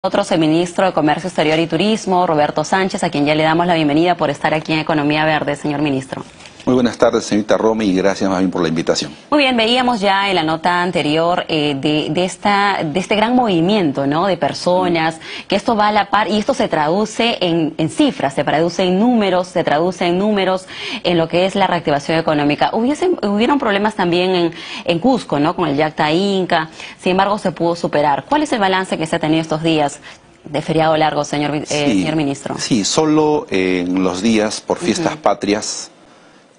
Nosotros el ministro de Comercio Exterior y Turismo, Roberto Sánchez, a quien ya le damos la bienvenida por estar aquí en Economía Verde, señor ministro. Muy buenas tardes, señorita Romy, y gracias más bien por la invitación. Muy bien, veíamos ya en la nota anterior de este gran movimiento, ¿no?, de personas, que esto va a la par y esto se traduce en cifras, se traduce en números, en lo que es la reactivación económica. Hubieron problemas también en Cusco, ¿no?, con el Yacta Inca, sin embargo se pudo superar. ¿Cuál es el balance que se ha tenido estos días de feriado largo, señor ministro? Sí, solo en los días por fiestas patrias,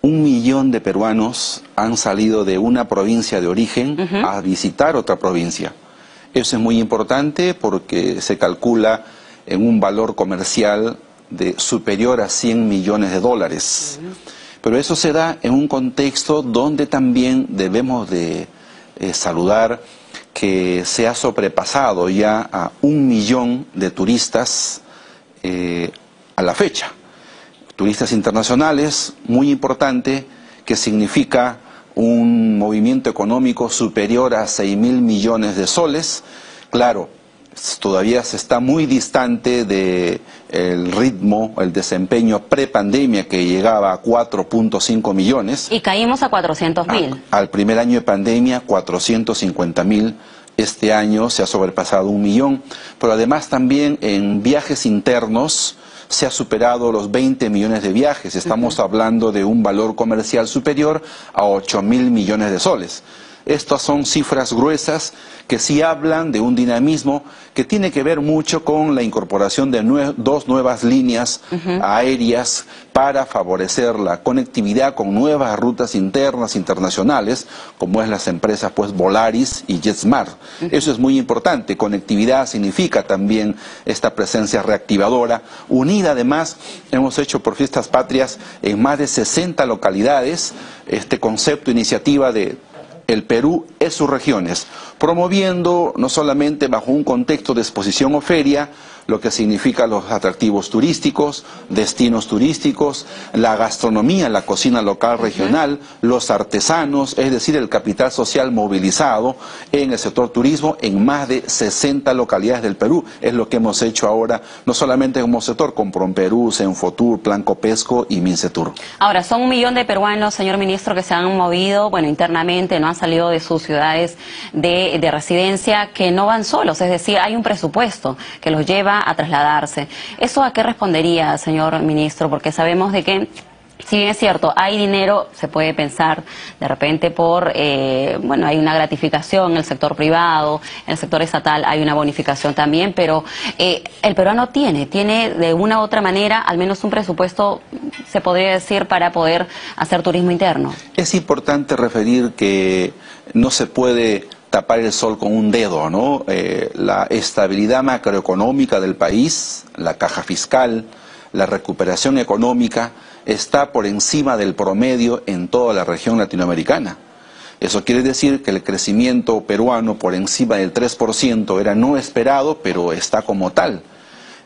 1 millón de peruanos han salido de una provincia de origen a visitar otra provincia. Eso es muy importante porque se calcula en un valor comercial de superior a 100 millones de dólares. Pero eso se da en un contexto donde también debemos de saludar que se ha sobrepasado ya a 1 millón de turistas a la fecha. Turistas internacionales, muy importante, que significa un movimiento económico superior a 6.000 millones de soles. Claro, todavía se está muy distante del ritmo, el desempeño prepandemia que llegaba a 4.5 millones. Y caímos a 400.000. Al primer año de pandemia, 450.000. Este año se ha sobrepasado 1 millón, pero además también en viajes internos se ha superado los 20 millones de viajes. Estamos hablando de un valor comercial superior a 8.000 millones de soles. Estas son cifras gruesas que sí hablan de un dinamismo que tiene que ver mucho con la incorporación de dos nuevas líneas aéreas para favorecer la conectividad con nuevas rutas internas internacionales, como es las empresas pues Volaris y JetSmart. Eso es muy importante. Conectividad significa también esta presencia reactivadora. Unida además, hemos hecho por fiestas patrias en más de 60 localidades este concepto, iniciativa de el Perú es sus regiones, promoviendo no solamente bajo un contexto de exposición o feria, lo que significa los atractivos turísticos, destinos turísticos, la gastronomía, la cocina local regional, los artesanos, es decir, el capital social movilizado en el sector turismo en más de 60 localidades del Perú. Es lo que hemos hecho ahora, no solamente como sector, con Promperú, Senfotur, Plan Copesco y Mincetur. Ahora, son 1 millón de peruanos, señor ministro, que se han movido, bueno, internamente, no han salido de sus ciudades de residencia, que no van solos, es decir, hay un presupuesto que los lleva a trasladarse. ¿Eso a qué respondería, señor ministro? Porque sabemos de que, si bien es cierto, hay dinero, se puede pensar de repente bueno, hay una gratificación en el sector privado, en el sector estatal hay una bonificación también, pero el peruano tiene de una u otra manera al menos un presupuesto, se podría decir, para poder hacer turismo interno. Es importante referir que no se puede tapar el sol con un dedo, ¿no? La estabilidad macroeconómica del país, la caja fiscal, la recuperación económica está por encima del promedio en toda la región latinoamericana. Eso quiere decir que el crecimiento peruano por encima del 3% era no esperado, pero está como tal.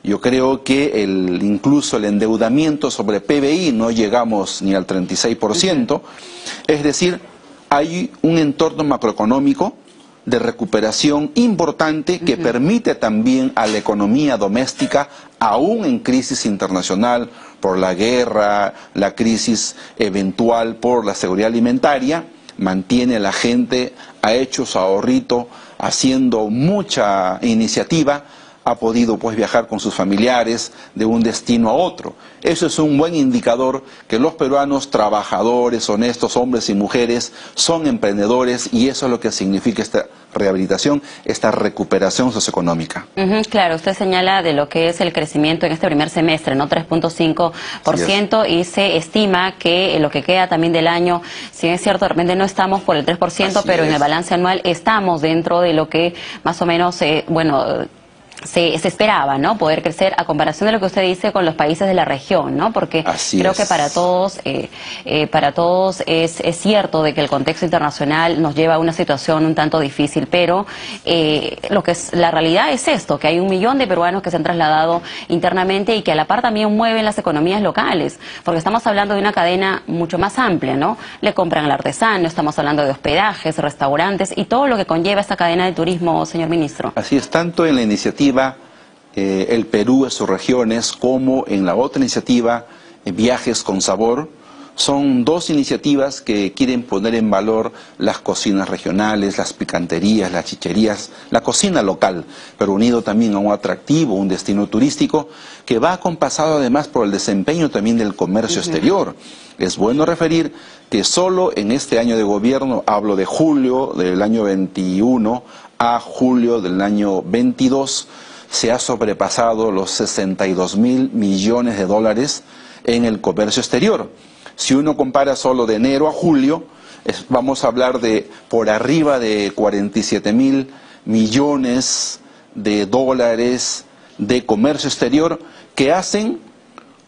Yo creo que incluso el endeudamiento sobre PBI no llegamos ni al 36%, es decir, hay un entorno macroeconómico de recuperación importante que permite también a la economía doméstica, aún en crisis internacional por la guerra, la crisis eventual por la seguridad alimentaria, mantiene a la gente, ha hecho su ahorrito, haciendo mucha iniciativa, ha podido pues viajar con sus familiares de un destino a otro. Eso es un buen indicador que los peruanos trabajadores, honestos, hombres y mujeres, son emprendedores y eso es lo que significa esta rehabilitación, esta recuperación socioeconómica. Claro, usted señala de lo que es el crecimiento en este primer semestre, ¿no? 3.5%, y se estima que lo que queda también del año, si es cierto, de repente no estamos por el 3%, pero en el balance anual estamos dentro de lo que más o menos, bueno, se esperaba, ¿no?, poder crecer a comparación de lo que usted dice con los países de la región, ¿no? Porque creo que para todos es cierto de que el contexto internacional nos lleva a una situación un tanto difícil, pero la realidad es esto, que hay 1 millón de peruanos que se han trasladado internamente y que a la par también mueven las economías locales, porque estamos hablando de una cadena mucho más amplia, ¿no? Le compran al artesano, estamos hablando de hospedajes, restaurantes y todo lo que conlleva esta cadena de turismo, señor ministro. Así es, tanto en la iniciativa el Perú en sus regiones, como en la otra iniciativa, Viajes con Sabor. Son dos iniciativas que quieren poner en valor las cocinas regionales, las picanterías, las chicherías, la cocina local, pero unido también a un atractivo, un destino turístico, que va acompasado además por el desempeño también del comercio exterior. Es bueno referir que solo en este año de gobierno, hablo de julio del año 21 a julio del año 22, se ha sobrepasado los 62.000 millones de dólares en el comercio exterior. Si uno compara solo de enero a julio, vamos a hablar de por arriba de 47.000 millones de dólares de comercio exterior, que hacen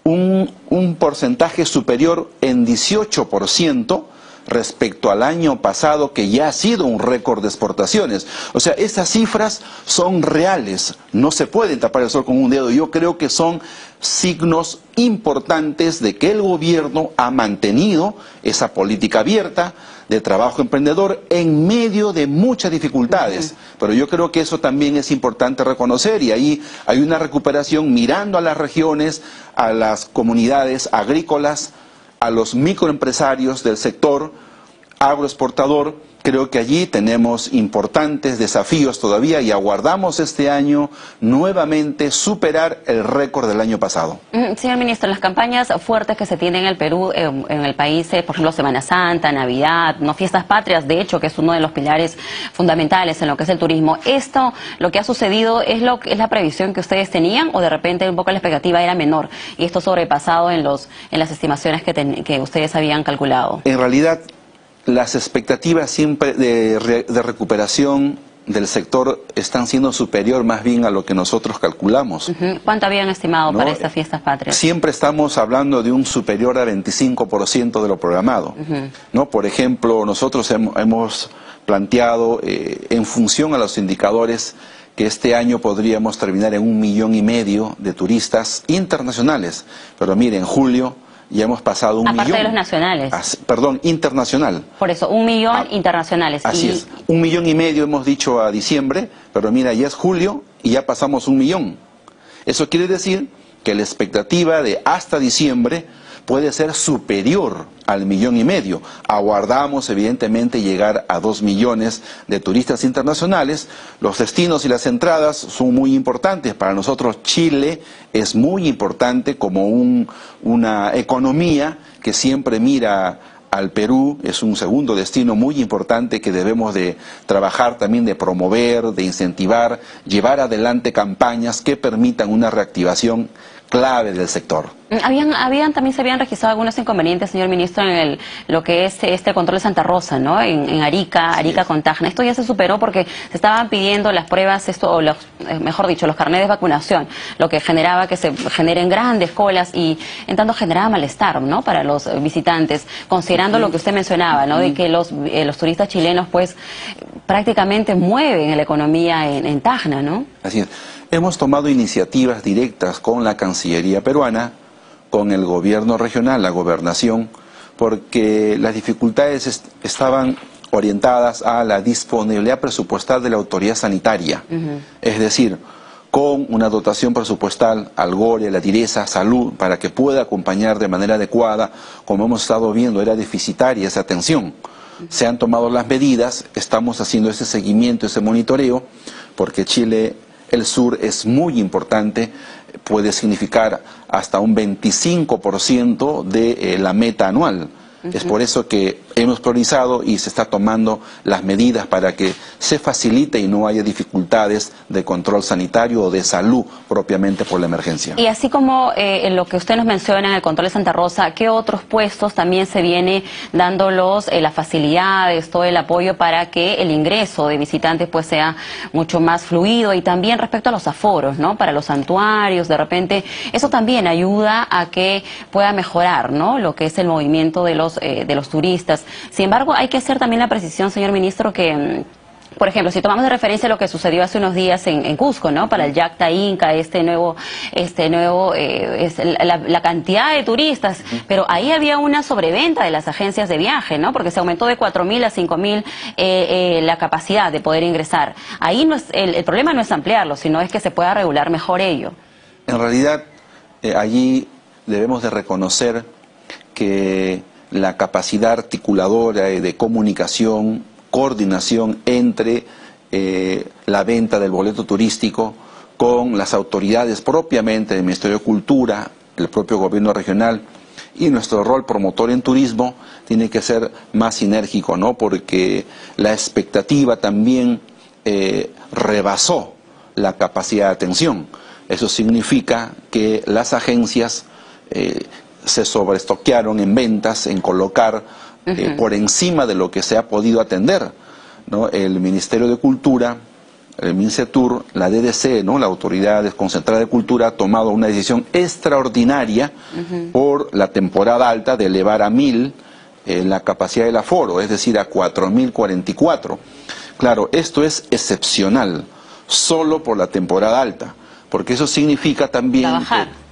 un porcentaje superior en 18% respecto al año pasado, que ya ha sido un récord de exportaciones. O sea, esas cifras son reales, no se pueden tapar el sol con un dedo. Yo creo que son signos importantes de que el gobierno ha mantenido esa política abierta de trabajo emprendedor en medio de muchas dificultades. Pero yo creo que eso también es importante reconocer, y ahí hay una recuperación mirando a las regiones, a las comunidades agrícolas, a los microempresarios del sector agroexportador. Creo que allí tenemos importantes desafíos todavía y aguardamos este año nuevamente superar el récord del año pasado. Señor ministro, las campañas fuertes que se tienen en el Perú, en el país, por ejemplo, Semana Santa, Navidad, no fiestas patrias, de hecho, que es uno de los pilares fundamentales en lo que es el turismo. ¿Esto, lo que ha sucedido, es la previsión que ustedes tenían, o de repente un poco la expectativa era menor y esto sobrepasado en las estimaciones que ustedes habían calculado? En realidad, las expectativas siempre de recuperación del sector están siendo superior más bien a lo que nosotros calculamos. ¿Cuánto habían estimado para estas fiestas patrias? Siempre estamos hablando de un superior a 25% de lo programado. ¿No? Por ejemplo, nosotros hemos planteado en función a los indicadores que este año podríamos terminar en 1,5 millones de turistas internacionales. Pero mire, en julio ya hemos pasado 1 millón. Aparte de los nacionales. Perdón, internacional. Por eso, 1 millón internacionales. Así es. 1,5 millones hemos dicho a diciembre, pero mira, ya es julio y ya pasamos 1 millón. Eso quiere decir que la expectativa de hasta diciembre puede ser superior al 1,5 millones. Aguardamos, evidentemente, llegar a 2 millones de turistas internacionales. Los destinos y las entradas son muy importantes. Para nosotros Chile es muy importante como una economía que siempre mira al Perú. Es un segundo destino muy importante que debemos de trabajar también, de promover, de incentivar, llevar adelante campañas que permitan una reactivación clave del sector. También se habían registrado algunos inconvenientes, señor ministro, en lo que es este control de Santa Rosa, ¿no? En Arica con Tacna. Esto ya se superó porque se estaban pidiendo las pruebas, mejor dicho, los carnets de vacunación, lo que generaba que se generen grandes colas y en tanto generaba malestar, ¿no? Para los visitantes, considerando lo que usted mencionaba, ¿no? De que los turistas chilenos, pues, prácticamente mueven la economía en Tacna, ¿no? Así es. Hemos tomado iniciativas directas con la Cancillería peruana, con el gobierno regional, la gobernación, porque las dificultades estaban orientadas a la disponibilidad presupuestal de la autoridad sanitaria. Es decir, con una dotación presupuestal al GORE, la DIRESA, Salud, para que pueda acompañar de manera adecuada. Como hemos estado viendo, era deficitaria esa atención. Se han tomado las medidas, estamos haciendo ese seguimiento, ese monitoreo, porque Chile, el sur, es muy importante, puede significar hasta un 25% de la meta anual. Es por eso que hemos priorizado y se está tomando las medidas para que se facilite y no haya dificultades de control sanitario o de salud propiamente por la emergencia. Y así como en lo que usted nos menciona en el control de Santa Rosa, ¿qué otros puestos también se viene dándolos las facilidades, todo el apoyo para que el ingreso de visitantes pues sea mucho más fluido? Y también respecto a los aforos, ¿no? Para los santuarios, de repente, eso también ayuda a que pueda mejorar, ¿no? Lo que es el movimiento de los turistas. Sin embargo, hay que hacer también la precisión, señor ministro, que Por ejemplo, si tomamos de referencia lo que sucedió hace unos días en Cusco, ¿no? Para el Yacta Inca, la cantidad de turistas, pero ahí había una sobreventa de las agencias de viaje, ¿no? Porque se aumentó de 4.000 a 5.000 la capacidad de poder ingresar. Ahí no es, el problema no es ampliarlo, sino es que se pueda regular mejor ello. En realidad, allí debemos de reconocer que la capacidad articuladora y de comunicación, coordinación entre la venta del boleto turístico con las autoridades propiamente del Ministerio de Cultura, el propio gobierno regional y nuestro rol promotor en turismo tiene que ser más sinérgico, ¿no? Porque la expectativa también rebasó la capacidad de atención. Eso significa que las agencias se sobreestoquearon en ventas, en colocar por encima de lo que se ha podido atender, ¿no? El Ministerio de Cultura, el MINCETUR, la DDC, ¿no? La Autoridad Desconcentrada de Cultura, ha tomado una decisión extraordinaria por la temporada alta de elevar a 1.000 la capacidad del aforo, es decir, a 4.044. Claro, esto es excepcional, solo por la temporada alta, porque eso significa también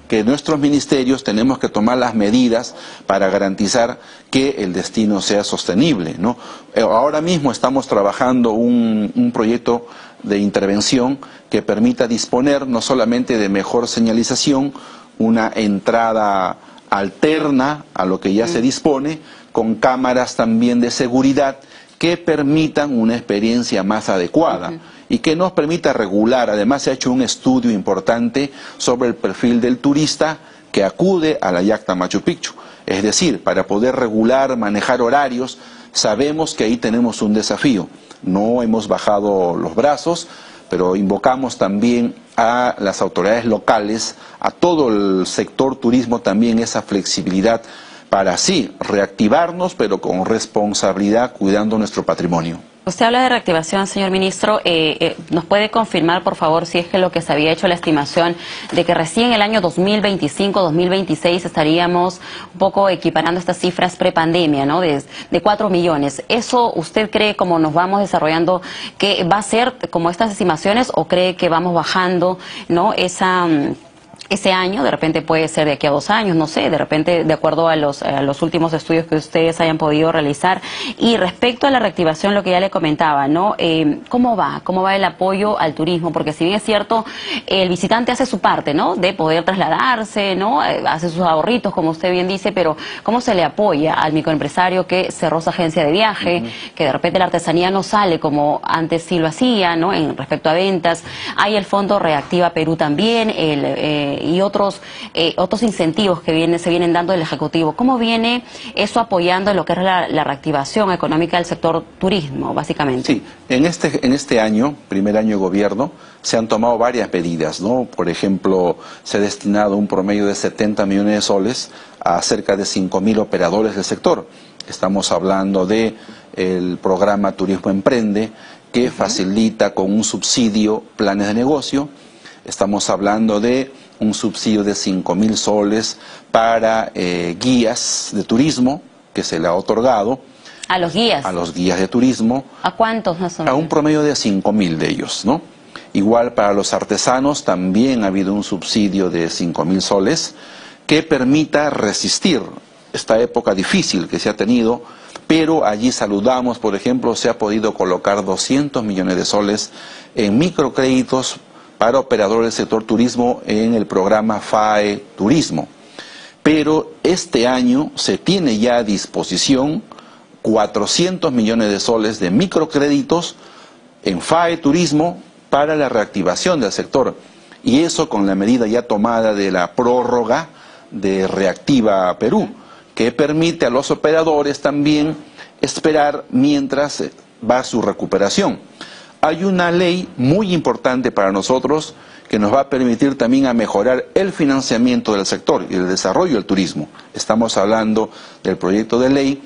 que nuestros ministerios tenemos que tomar las medidas para garantizar que el destino sea sostenible, ¿no? Ahora mismo estamos trabajando un proyecto de intervención que permita disponer no solamente de mejor señalización, una entrada alterna a lo que ya se dispone, con cámaras también de seguridad que permitan una experiencia más adecuada y que nos permita regular. Además, se ha hecho un estudio importante sobre el perfil del turista que acude a la Yacta Machu Picchu. Es decir, para poder regular, manejar horarios, sabemos que ahí tenemos un desafío. No hemos bajado los brazos, pero invocamos también a las autoridades locales, a todo el sector turismo también esa flexibilidad para así reactivarnos, pero con responsabilidad, cuidando nuestro patrimonio. Usted habla de reactivación, señor ministro. ¿Nos puede confirmar, por favor, si es que lo que se había hecho la estimación de que recién el año 2025-2026 estaríamos un poco equiparando estas cifras prepandemia, ¿no? De 4 millones. ¿Eso usted cree, como nos vamos desarrollando, que va a ser como estas estimaciones o cree que vamos bajando, ¿no? Ese año, de repente puede ser de aquí a 2 años, no sé, de repente de acuerdo a los últimos estudios que ustedes hayan podido realizar? Y respecto a la reactivación, lo que ya le comentaba, ¿no? ¿Cómo va el apoyo al turismo? Porque si bien es cierto, el visitante hace su parte, ¿no? De poder trasladarse, ¿no? Hace sus ahorritos, como usted bien dice, pero ¿cómo se le apoya al microempresario que cerró su agencia de viaje, que de repente la artesanía no sale como antes sí lo hacía, ¿no? En respecto a ventas. Hay el Fondo Reactiva Perú también, y otros incentivos que se vienen dando del Ejecutivo. ¿Cómo viene eso apoyando lo que es la reactivación económica del sector turismo, básicamente? Sí, en este año, primer año de gobierno, se han tomado varias medidas, ¿no? Por ejemplo, se ha destinado un promedio de 70 millones de soles a cerca de 5.000 operadores del sector. Estamos hablando de el programa Turismo Emprende, que facilita con un subsidio planes de negocio. Estamos hablando de un subsidio de 5.000 soles para guías de turismo, que se le ha otorgado. ¿A los guías? A los guías de turismo. ¿A cuántos más o menos? A un promedio de 5.000 de ellos, ¿no? Igual para los artesanos también ha habido un subsidio de 5.000 soles que permita resistir esta época difícil que se ha tenido, pero allí saludamos, por ejemplo, se ha podido colocar 200 millones de soles en microcréditos para operadores del sector turismo en el programa FAE Turismo. Pero este año se tiene ya a disposición 400 millones de soles de microcréditos en FAE Turismo para la reactivación del sector. Y eso con la medida ya tomada de la prórroga de Reactiva Perú, que permite a los operadores también esperar mientras va su recuperación. Hay una ley muy importante para nosotros que nos va a permitir también a mejorar el financiamiento del sector y el desarrollo del turismo. Estamos hablando del proyecto de ley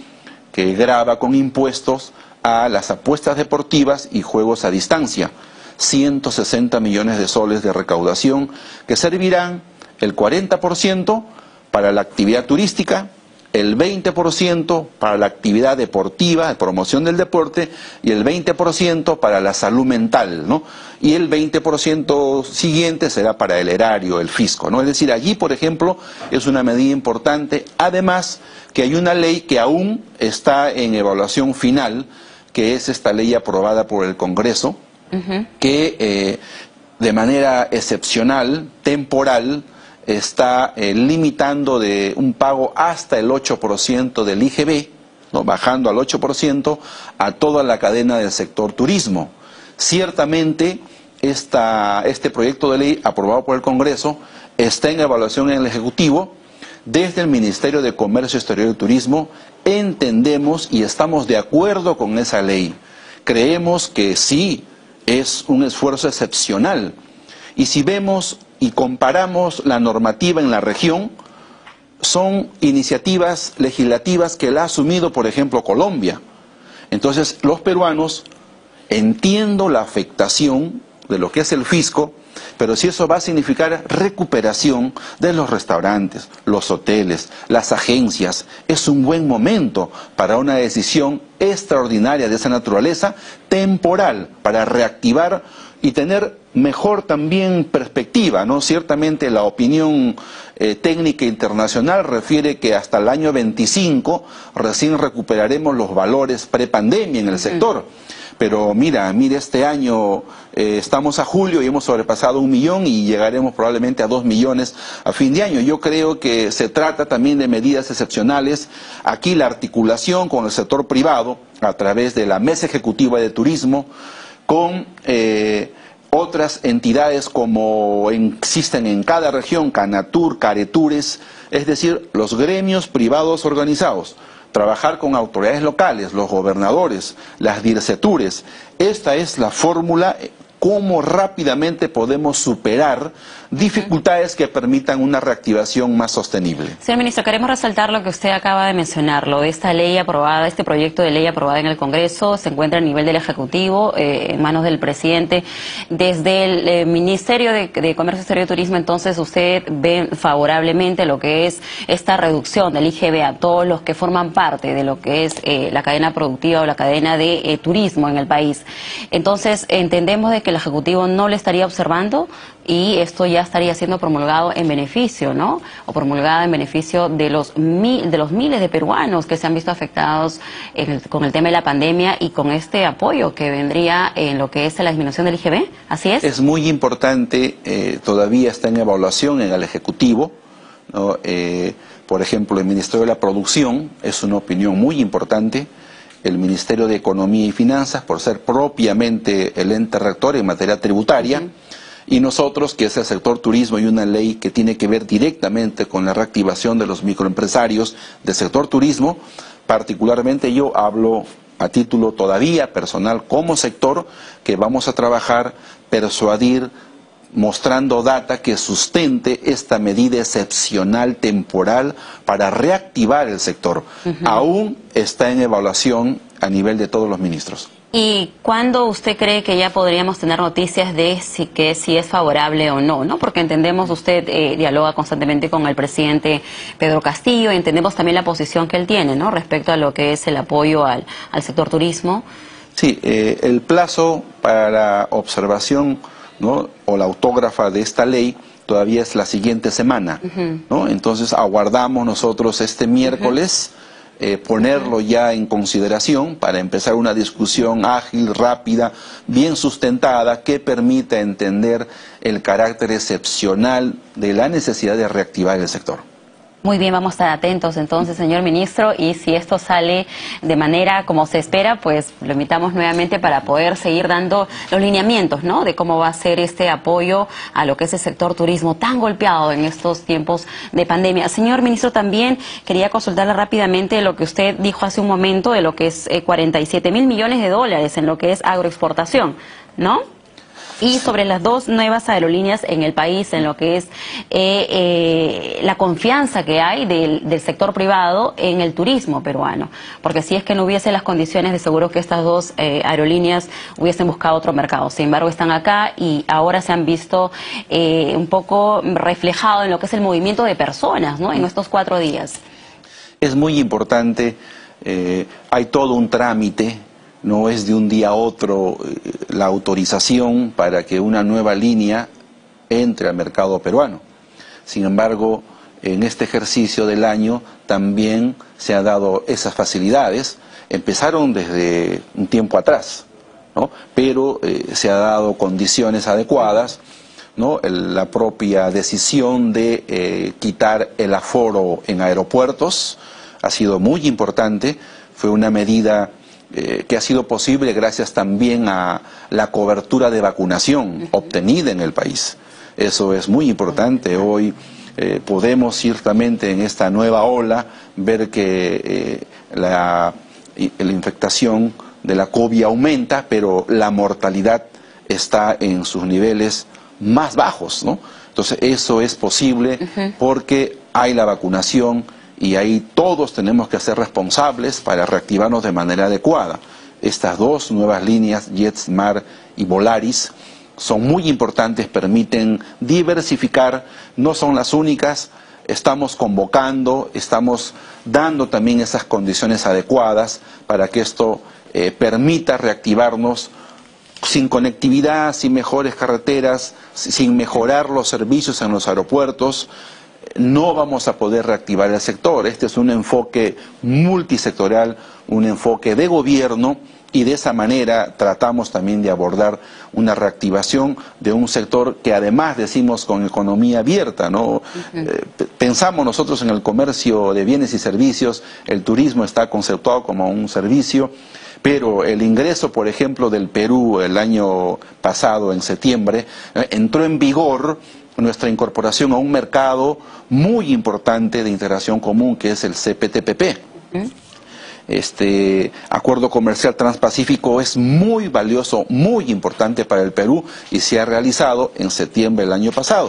que grava con impuestos a las apuestas deportivas y juegos a distancia. 160 millones de soles de recaudación que servirán el 40% para la actividad turística, el 20% para la actividad deportiva, de promoción del deporte, y el 20% para la salud mental, ¿no? Y el 20% siguiente será para el erario, el fisco, ¿no? Es decir, allí, por ejemplo, es una medida importante. Además, que hay una ley que aún está en evaluación final, que es esta ley aprobada por el Congreso, que de manera excepcional, temporal, está limitando de un pago hasta el 8% del IGB, ¿no? Bajando al 8% a toda la cadena del sector turismo. Ciertamente, este proyecto de ley aprobado por el Congreso está en evaluación en el Ejecutivo. Desde el Ministerio de Comercio Exterior y Turismo entendemos y estamos de acuerdo con esa ley. Creemos que sí es un esfuerzo excepcional. Y si vemos y comparamos la normativa en la región, son iniciativas legislativas que la ha asumido, por ejemplo, Colombia. Entonces, los peruanos, entiendo la afectación de lo que es el fisco, pero si eso va a significar recuperación de los restaurantes, los hoteles, las agencias, es un buen momento para una decisión extraordinaria de esa naturaleza, temporal, para reactivar y tener mejor también perspectiva, ¿no? Ciertamente la opinión técnica internacional refiere que hasta el año 25 recién recuperaremos los valores prepandemia en el sector. Pero mira, este año estamos a julio y hemos sobrepasado 1 millón y llegaremos probablemente a 2 millones a fin de año. Yo creo que se trata también de medidas excepcionales. Aquí la articulación con el sector privado, a través de la Mesa Ejecutiva de Turismo, con otras entidades como existen en cada región, Canatur, Caretures, es decir, los gremios privados organizados. Trabajar con autoridades locales, los gobernadores, las dircetures. Esta es la fórmula, cómo rápidamente podemos superar dificultades que permitan una reactivación más sostenible. Señor ministro, queremos resaltar lo que usted acaba de mencionar, lo de esta ley aprobada, este proyecto de ley aprobado en el Congreso, se encuentra a nivel del Ejecutivo, en manos del presidente. Desde el Ministerio de Comercio Exterior y Turismo, entonces, usted ve favorablemente lo que es esta reducción del IGB a todos los que forman parte de lo que es la cadena productiva o la cadena de turismo en el país. Entonces, entendemos de que el Ejecutivo no le estaría observando y esto ya estaría siendo promulgado en beneficio, ¿no? O promulgada en beneficio de los miles de peruanos que se han visto afectados con el tema de la pandemia y con este apoyo que vendría en lo que es la disminución del IGB. ¿Así es? Es muy importante, todavía está en evaluación en el Ejecutivo, ¿no? Por ejemplo, el Ministerio de la Producción es una opinión muy importante. El Ministerio de Economía y Finanzas, por ser propiamente el ente rector en materia tributaria, y nosotros, que es el sector turismo, y una ley que tiene que ver directamente con la reactivación de los microempresarios del sector turismo. Particularmente yo hablo a título todavía personal como sector, que vamos a trabajar, persuadir, mostrando data que sustente esta medida excepcional temporal para reactivar el sector. Aún está en evaluación a nivel de todos los ministros. ¿Y cuándo usted cree que ya podríamos tener noticias de si es favorable o no? Porque entendemos, usted dialoga constantemente con el presidente Pedro Castillo, entendemos también la posición que él tiene, ¿no?, respecto a lo que es el apoyo al sector turismo. Sí, el plazo para la observación, ¿no?, o la autógrafa de esta ley todavía es la siguiente semana, ¿no? Entonces aguardamos nosotros este miércoles ponerlo ya en consideración para empezar una discusión ágil, rápida, bien sustentada, que permita entender el carácter excepcional de la necesidad de reactivar el sector. Muy bien, vamos a estar atentos entonces, señor ministro, y si esto sale de manera como se espera, pues lo invitamos nuevamente para poder seguir dando los lineamientos, ¿no?, de cómo va a ser este apoyo a lo que es el sector turismo tan golpeado en estos tiempos de pandemia. Señor ministro, también quería consultarle rápidamente lo que usted dijo hace un momento de lo que es 47.000 millones de dólares en lo que es agroexportación, ¿no? Y sobre las 2 nuevas aerolíneas en el país, en lo que es la confianza que hay del sector privado en el turismo peruano. Porque si es que no hubiese las condiciones, de seguro que estas 2 aerolíneas hubiesen buscado otro mercado. Sin embargo, están acá y ahora se han visto un poco reflejado en lo que es el movimiento de personas, ¿no?, en estos 4 días. Es muy importante, hay todo un trámite, no es de un día a otro la autorización para que una nueva línea entre al mercado peruano. Sin embargo, en este ejercicio del año también se han dado esas facilidades. Empezaron desde un tiempo atrás, ¿no? Pero se han dado condiciones adecuadas, ¿no? La propia decisión de quitar el aforo en aeropuertos ha sido muy importante. Fue una medida que ha sido posible gracias también a la cobertura de vacunación obtenida en el país. Eso es muy importante. Hoy podemos ciertamente en esta nueva ola ver que la infectación de la COVID aumenta, pero la mortalidad está en sus niveles más bajos, ¿no? Entonces eso es posible porque hay la vacunación y ahí todos tenemos que ser responsables para reactivarnos de manera adecuada. Estas dos nuevas líneas, JetSmart y Volaris, son muy importantes, permiten diversificar, no son las únicas. Estamos convocando, estamos dando también esas condiciones adecuadas para que esto permita reactivarnos. Sin conectividad, sin mejores carreteras, sin mejorar los servicios en los aeropuertos, no vamos a poder reactivar el sector. Este es un enfoque multisectorial, un enfoque de gobierno, y de esa manera tratamos también de abordar una reactivación de un sector que además decimos con economía abierta, ¿no? Pensamos nosotros en el comercio de bienes y servicios, el turismo está conceptuado como un servicio, pero el ingreso, por ejemplo, del Perú el año pasado, en septiembre, entró en vigor nuestra incorporación a un mercado muy importante de integración común, que es el CPTPP. Este acuerdo comercial transpacífico es muy valioso, muy importante para el Perú y se ha realizado en septiembre del año pasado.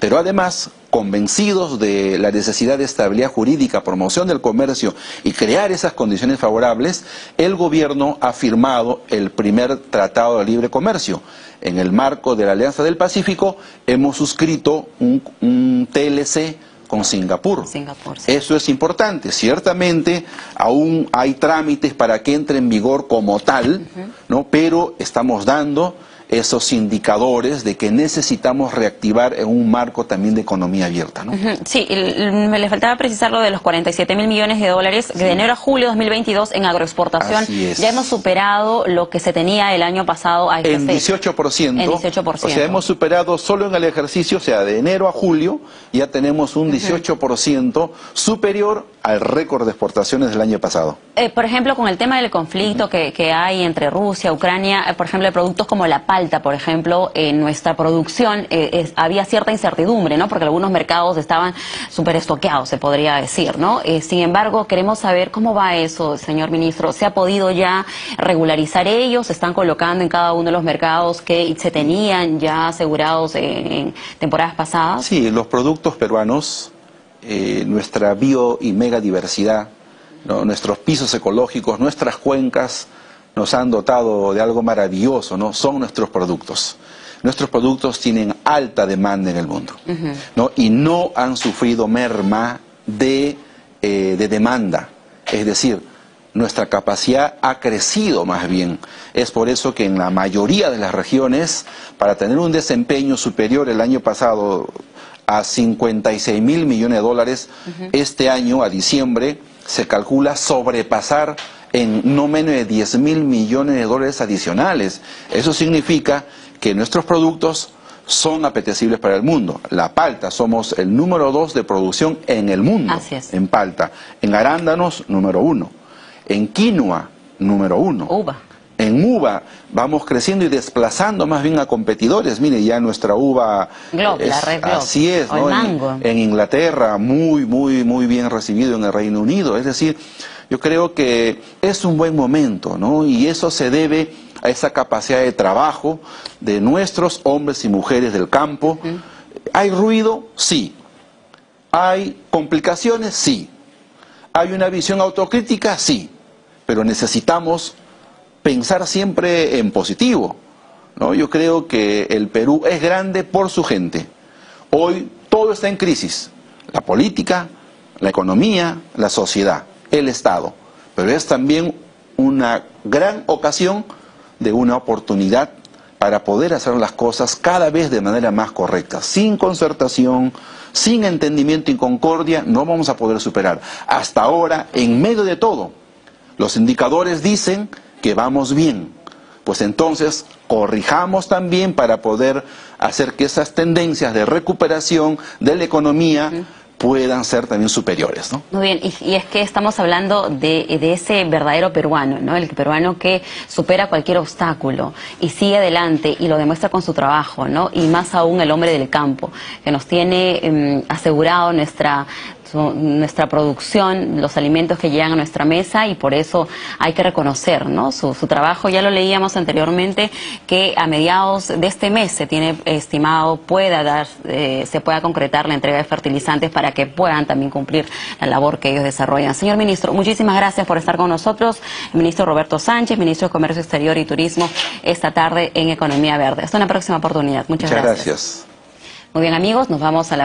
Pero además, convencidos de la necesidad de estabilidad jurídica, promoción del comercio y crear esas condiciones favorables, el gobierno ha firmado el primer Tratado de Libre Comercio. En el marco de la Alianza del Pacífico hemos suscrito un TLC con Singapur. Sí. Eso es importante. Ciertamente aún hay trámites para que entre en vigor como tal, ¿no? Pero estamos dando esos indicadores de que necesitamos reactivar en un marco también de economía abierta, ¿no? Sí, me le faltaba precisar lo de los 47.000 millones de dólares. Sí. De enero a julio de 2022 en agroexportación ya hemos superado lo que se tenía el año pasado a en 18%. En 18%. O sea, hemos superado solo en el ejercicio, o sea, de enero a julio, ya tenemos un 18% superior al récord de exportaciones del año pasado. Por ejemplo, con el tema del conflicto que hay entre Rusia, Ucrania, por ejemplo, de productos como la palta, por ejemplo, en nuestra producción había cierta incertidumbre, ¿no? Porque algunos mercados estaban súper estoqueados, se podría decir, ¿no? Sin embargo, queremos saber cómo va eso, señor ministro. ¿Se ha podido ya regularizar ellos? ¿Se están colocando en cada uno de los mercados que se tenían ya asegurados en temporadas pasadas? Sí, los productos peruanos, nuestra bio y megadiversidad, ¿no? Nuestros pisos ecológicos, nuestras cuencas nos han dotado de algo maravilloso, ¿no? Son nuestros productos. Nuestros productos tienen alta demanda en el mundo, ¿no? Y no han sufrido merma de demanda. Es decir, nuestra capacidad ha crecido más bien. Es por eso que en la mayoría de las regiones, para tener un desempeño superior el año pasado a 56.000 millones de dólares, este año, a diciembre, se calcula sobrepasar en no menos de 10.000 millones de dólares adicionales. Eso significa que nuestros productos son apetecibles para el mundo. La palta, somos el número 2 de producción en el mundo. Así es. En palta. En arándanos, número 1. En quinoa, número 1. Uva. En uva vamos creciendo y desplazando más bien a competidores. Mire, ya nuestra uva Glob, la red Glob. Así es, o ¿no? el mango. En Inglaterra, muy bien recibido en el Reino Unido. Es decir, yo creo que es un buen momento, ¿no? Y eso se debe a esa capacidad de trabajo de nuestros hombres y mujeres del campo. ¿Hay ruido? Sí. ¿Hay complicaciones? Sí. ¿Hay una visión autocrítica? Sí. Pero necesitamos pensar siempre en positivo, ¿no? Yo creo que el Perú es grande por su gente. Hoy todo está en crisis. La política, la economía, la sociedad, el Estado, pero es también una gran ocasión de una oportunidad para poder hacer las cosas cada vez de manera más correcta. Sin concertación, sin entendimiento y concordia, no vamos a poder superar. Hasta ahora, en medio de todo, los indicadores dicen que vamos bien. Pues entonces, corrijamos también para poder hacer que esas tendencias de recuperación de la economía puedan ser también superiores, ¿no? Muy bien, y es que estamos hablando de ese verdadero peruano, ¿no? El peruano que supera cualquier obstáculo y sigue adelante y lo demuestra con su trabajo, ¿no? Y más aún el hombre del campo, que nos tiene asegurado nuestra producción, los alimentos que llegan a nuestra mesa, y por eso hay que reconocer, ¿no? su trabajo. Ya lo leíamos anteriormente, que a mediados de este mes se tiene estimado se pueda concretar la entrega de fertilizantes para que puedan también cumplir la labor que ellos desarrollan. Señor ministro, muchísimas gracias por estar con nosotros. El ministro Roberto Sánchez, ministro de Comercio Exterior y Turismo, esta tarde en Economía Verde. Hasta una próxima oportunidad. Muchas gracias. Muchas gracias. Muy bien, amigos, nos vamos a la